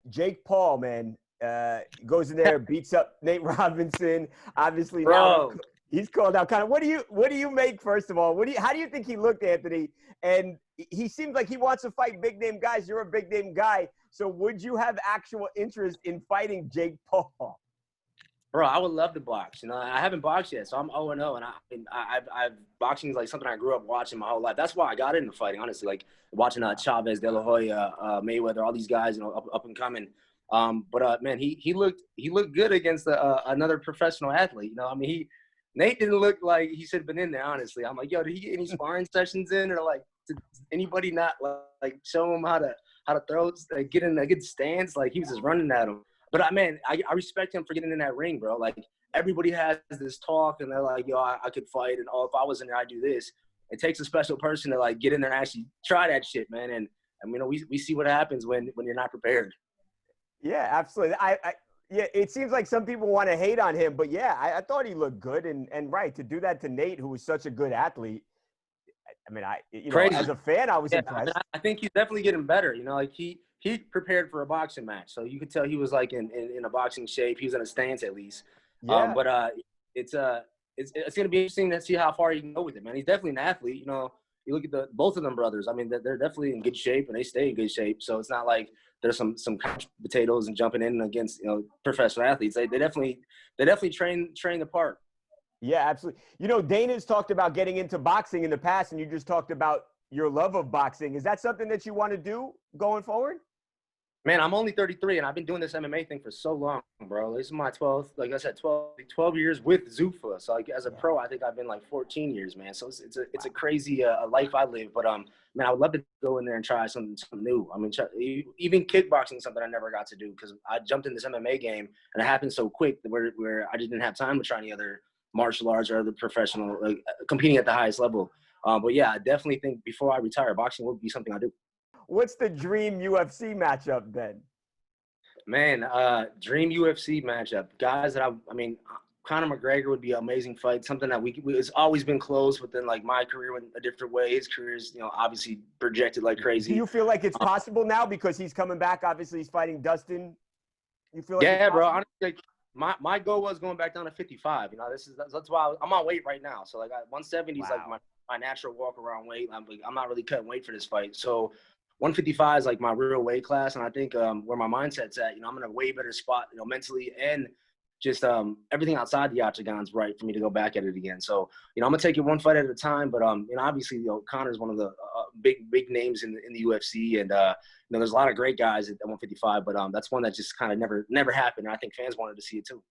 Jake Paul, man, goes in there, beats up Nate Robinson. Obviously now Bro. he's called out. Kind of, what do you make, first of all? How do you think he looked, Anthony? And he seems like he wants to fight big name guys. You're a big name guy, so would you have actual interest in fighting Jake Paul? Bro, I would love to box. You know, I haven't boxed yet, so I'm 0-0, and I've boxing is like something I grew up watching my whole life. That's why I got into fighting, honestly. Like watching Chavez, De La Hoya, Mayweather, all these guys, you know, up and coming. But man, he looked good against another professional athlete. You know, I mean, Nate didn't look like he should have been in there. Honestly, I'm like, yo, did he get any sparring sessions in, or like, did anybody not like show him how to throw, like, get in a good stance? Like he was just running at him. But I respect him for getting in that ring, bro. Like everybody has this talk, and they're like, "Yo, I could fight," and if I was in there, I'd do this. It takes a special person to like get in there and actually try that shit, man. And you know, we see what happens when you're not prepared. Yeah, absolutely. Yeah, it seems like some people want to hate on him, but yeah, I thought he looked good, and right to do that to Nate, who was such a good athlete. I mean, Crazy. As a fan, I was impressed. I think he's definitely getting better. You know, like he prepared for a boxing match, so you could tell he was like in a boxing shape. He was in a stance at least. Yeah. But it's gonna be interesting to see how far he can go with it, man. He's definitely an athlete. You know, you look at both of them brothers. I mean, they're definitely in good shape, and they stay in good shape. So it's not like there's some couch potatoes and jumping in against, you know, professional athletes. They definitely train the part. Yeah, absolutely. You know, Dana's talked about getting into boxing in the past, and you just talked about your love of boxing. Is that something that you want to do going forward? Man, I'm only 33, and I've been doing this MMA thing for so long, bro. This is my 12th, like I said, 12 years with Zuffa. So, like, as a pro, I think I've been like 14 years, man. So it's a crazy life I live. But man, I would love to go in there and try something new. I mean, even kickboxing is something I never got to do because I jumped in this MMA game, and it happened so quick where I didn't have time to try any other martial arts or other professional, like, competing at the highest level. But yeah, I definitely think before I retire, boxing will be something I do. What's the dream UFC matchup then? Man, dream UFC matchup. Guys that I mean, Conor McGregor would be an amazing fight. Something that it's always been close within like my career went a different way. His career is, you know, obviously projected like crazy. Do you feel like it's possible now because he's coming back? Obviously, he's fighting Dustin. You feel like yeah, bro. Honestly, like, my goal was going back down to 55. You know, that's why I'm on weight right now. So like 170 is like my natural walk around weight. I'm not really cutting weight for this fight. So 155 is like my real weight class, and I think where my mindset's at, you know, I'm in a way better spot, you know, mentally and just everything outside the octagon's right for me to go back at it again. So, you know, I'm gonna take it one fight at a time. But you know, obviously, you know, Conor's one of the big names in the UFC, and you know, there's a lot of great guys at 155. But that's one that just kind of never happened. And I think fans wanted to see it too.